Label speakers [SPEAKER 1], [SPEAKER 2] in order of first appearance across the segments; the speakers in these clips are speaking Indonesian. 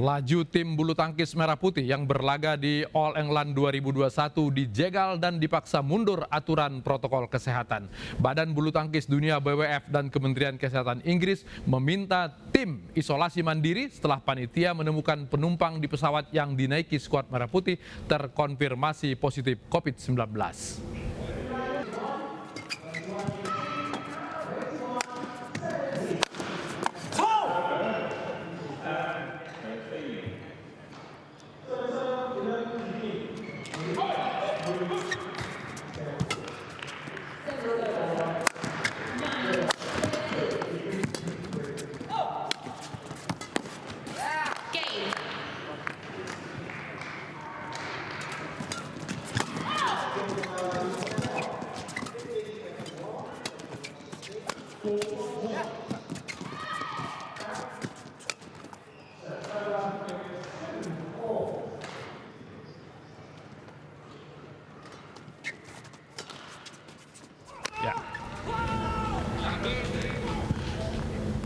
[SPEAKER 1] Laju tim bulu tangkis merah putih yang berlaga di All England 2021 dijegal dan dipaksa mundur aturan protokol kesehatan. Badan Bulu Tangkis Dunia (BWF) dan Kementerian Kesehatan Inggris meminta tim isolasi mandiri setelah panitia menemukan penumpang di pesawat yang dinaiki skuad merah putih terkonfirmasi positif COVID-19. Ya.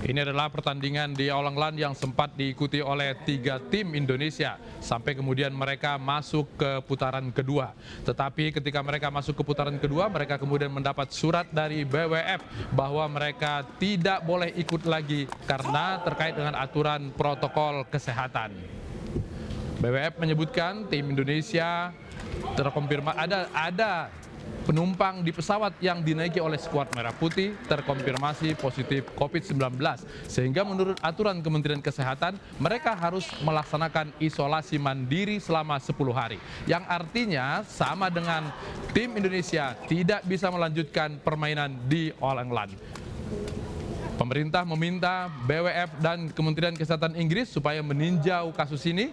[SPEAKER 1] Ini adalah pertandingan di All England yang sempat diikuti oleh 3 tim Indonesia sampai kemudian mereka masuk ke putaran kedua. Tetapi ketika mereka masuk ke putaran kedua, mereka kemudian mendapat surat dari BWF bahwa mereka tidak boleh ikut lagi karena terkait dengan aturan protokol kesehatan. BWF menyebutkan tim Indonesia terkonfirmasi ada penumpang di pesawat yang dinaiki oleh skuad merah putih terkonfirmasi positif COVID-19. Sehingga menurut aturan Kementerian Kesehatan, mereka harus melaksanakan isolasi mandiri selama 10 hari. Yang artinya sama dengan tim Indonesia tidak bisa melanjutkan permainan di All England. Pemerintah meminta BWF dan Kementerian Kesehatan Inggris supaya meninjau kasus ini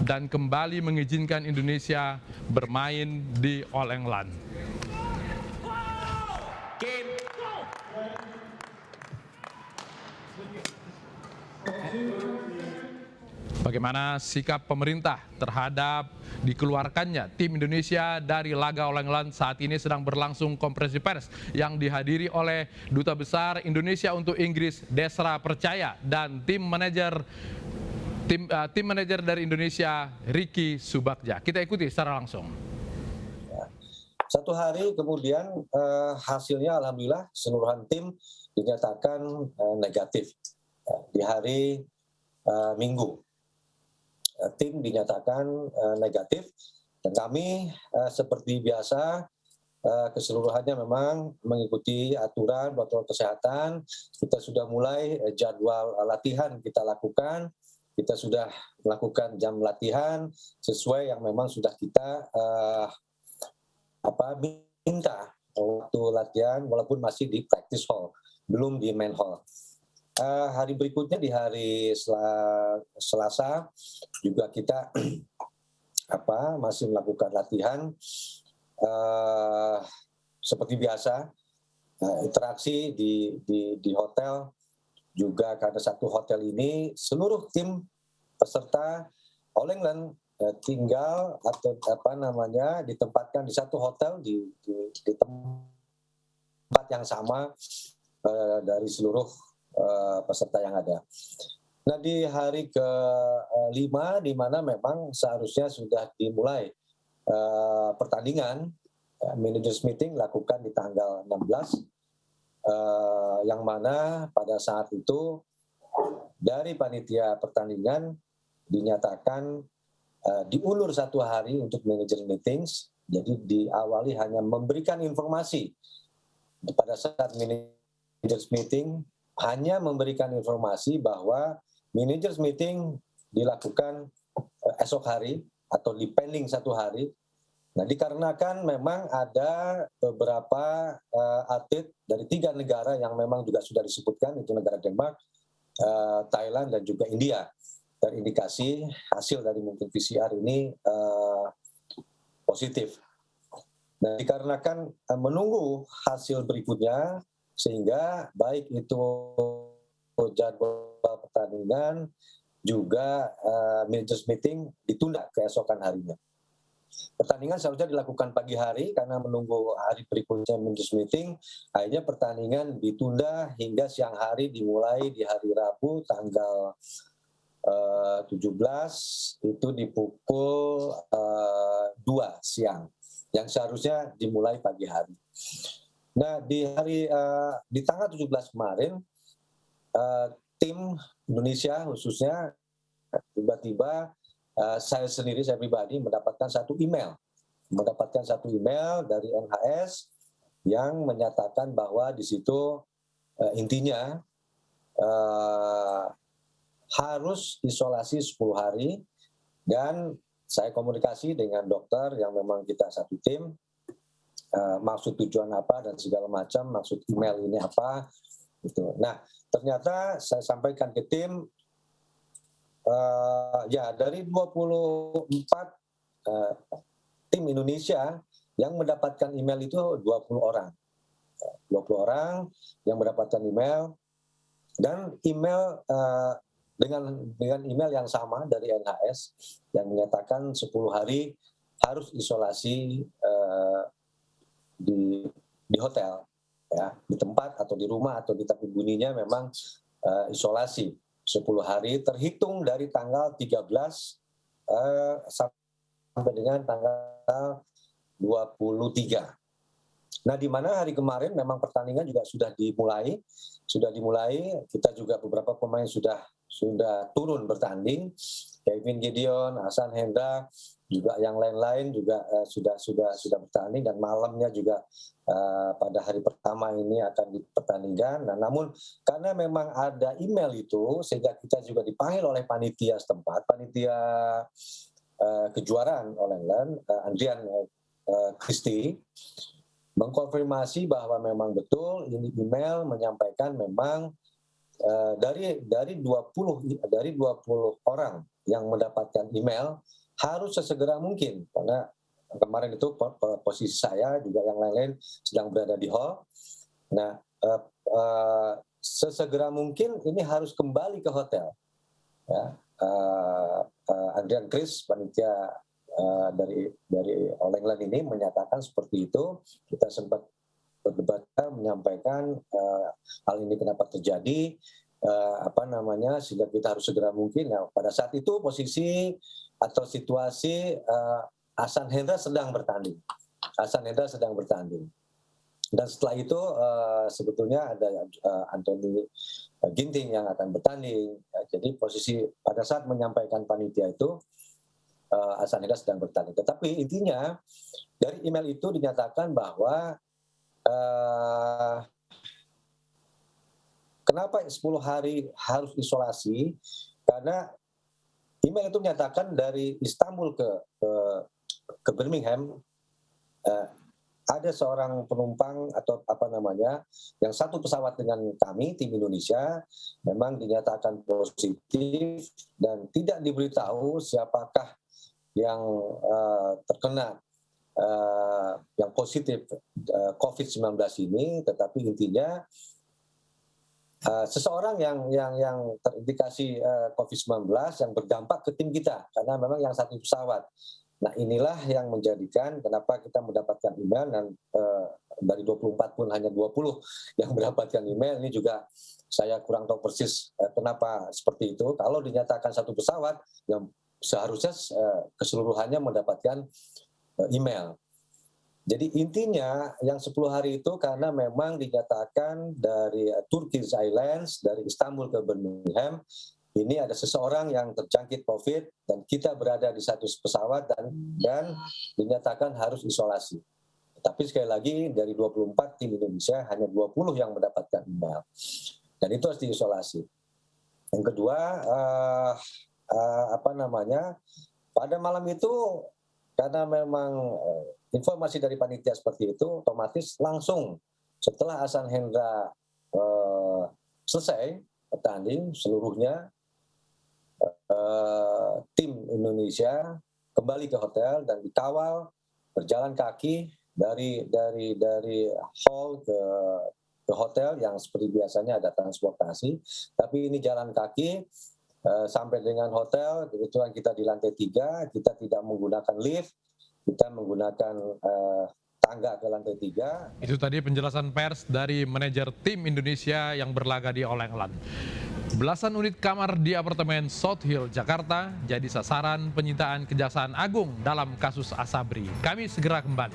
[SPEAKER 1] dan kembali mengizinkan Indonesia bermain di All England. Bagaimana sikap pemerintah terhadap dikeluarkannya tim Indonesia dari laga All England? Saat ini sedang berlangsung konferensi pers yang dihadiri oleh Duta Besar Indonesia untuk Inggris, Desra Percaya, dan tim manajer dari Indonesia, Ricky Subagja. Kita ikuti secara langsung.
[SPEAKER 2] Satu hari kemudian hasilnya alhamdulillah keseluruhan tim dinyatakan negatif. Di hari Minggu tim dinyatakan negatif dan kami seperti biasa keseluruhannya memang mengikuti aturan protokol kesehatan. Kita sudah mulai jadwal latihan kita lakukan. Kita sudah melakukan jam latihan sesuai yang memang sudah kita minta waktu latihan, walaupun masih di practice hall, belum di main hall. Hari berikutnya di hari Selasa juga kita masih melakukan latihan seperti biasa, interaksi di hotel. Juga karena satu hotel ini seluruh tim peserta All England tinggal atau ditempatkan di satu hotel di tempat yang sama dari seluruh peserta yang ada. Nah di hari ke-5 di mana memang seharusnya sudah dimulai pertandingan, managers meeting dilakukan di tanggal 16. Yang mana pada saat itu dari panitia pertandingan dinyatakan diulur 1 hari untuk manager meetings. Jadi diawali hanya memberikan informasi pada saat managers meeting, hanya memberikan informasi bahwa managers meeting dilakukan esok hari atau dipending 1 hari. Nah, dikarenakan memang ada beberapa atlet dari 3 negara yang memang juga sudah disebutkan, itu negara Denmark, Thailand, dan juga India. Terindikasi hasil dari mungkin PCR ini positif. Nah, dikarenakan menunggu hasil berikutnya, sehingga baik itu jadwal pertandingan, juga managers meeting ditunda keesokan harinya. Pertandingan seharusnya dilakukan pagi hari karena menunggu hari berikutnya managers meeting. Akhirnya pertandingan ditunda hingga siang hari dimulai di hari Rabu tanggal 17 itu di pukul 2 siang, yang seharusnya dimulai pagi hari. Nah, di tanggal 17 kemarin, tim Indonesia khususnya tiba-tiba saya pribadi mendapatkan satu email dari NHS yang menyatakan bahwa di situ intinya harus isolasi 10 hari, dan saya komunikasi dengan dokter yang memang kita satu tim, maksud tujuan apa dan segala macam, maksud email ini apa gitu. Nah, ternyata saya sampaikan ke tim, ya dari 24 tim Indonesia yang mendapatkan email itu 20 orang. 20 orang yang mendapatkan email, dan email dengan email yang sama dari NHS yang menyatakan 10 hari harus isolasi di hotel, ya, di tempat atau di rumah atau di tapi bunyinya memang isolasi 10 hari terhitung dari tanggal 13 sampai dengan tanggal 23. Nah, di mana hari kemarin memang pertandingan juga sudah dimulai, kita juga beberapa pemain sudah turun bertanding, Kevin Gideon, Hasan Hendra, juga yang lain-lain juga sudah bertanding, dan malamnya juga pada hari pertama ini akan dipertandingkan. Nah, namun karena memang ada email itu, sehingga kita juga dipanggil oleh panitia setempat, panitia kejuaraan All England, Andrian Christie, mengkonfirmasi bahwa memang betul ini email menyampaikan memang dari 20 orang yang mendapatkan email harus sesegera mungkin, karena kemarin itu posisi saya juga yang lain-lain sedang berada di hall. Nah, sesegera mungkin ini harus kembali ke hotel. Ya, Adrian Chris, panitia dari All England ini menyatakan seperti itu. Kita sempat berdebat menyampaikan hal ini kenapa terjadi, sehingga kita harus segera mungkin. Nah, pada saat itu posisi atau situasi Hasan Hendra sedang bertanding. Dan setelah itu sebetulnya ada Anthony Ginting yang akan bertanding. Jadi posisi pada saat menyampaikan panitia itu Hasan Hendra sedang bertanding. Tetapi intinya dari email itu dinyatakan bahwa kenapa 10 hari harus isolasi, karena email itu menyatakan dari Istanbul ke Birmingham ada seorang penumpang atau yang satu pesawat dengan kami tim Indonesia memang dinyatakan positif dan tidak diberitahu siapakah yang terkena yang positif COVID-19 ini, tetapi intinya seseorang yang terindikasi COVID-19 yang berdampak ke tim kita, karena memang yang satu pesawat. Nah, inilah yang menjadikan kenapa kita mendapatkan email, dan dari 24 pun hanya 20 yang mendapatkan email. Ini juga saya kurang tahu persis kenapa seperti itu. Kalau dinyatakan satu pesawat, yang seharusnya keseluruhannya mendapatkan email. Jadi intinya yang 10 hari itu karena memang dinyatakan dari Turkish Airlines dari Istanbul ke Birmingham, ini ada seseorang yang terjangkit COVID dan kita berada di satu pesawat dan dinyatakan harus isolasi. Tapi sekali lagi dari 24 tim Indonesia hanya 20 yang mendapatkan email. Dan itu harus diisolasi. Yang kedua, pada malam itu karena memang informasi dari panitia seperti itu, otomatis langsung setelah Hasan Hendra selesai bertanding seluruhnya, tim Indonesia kembali ke hotel dan dikawal berjalan kaki dari hall ke hotel, yang seperti biasanya ada transportasi, tapi ini jalan kaki sampai dengan hotel. Kebetulan kita di lantai 3, kita tidak menggunakan lift, kita menggunakan tangga ke lantai 3.
[SPEAKER 1] Itu tadi penjelasan pers dari manajer tim Indonesia yang berlaga di All England. Belasan unit kamar di apartemen South Hill, Jakarta jadi sasaran penyitaan Kejaksaan Agung dalam kasus Asabri. Kami segera kembali.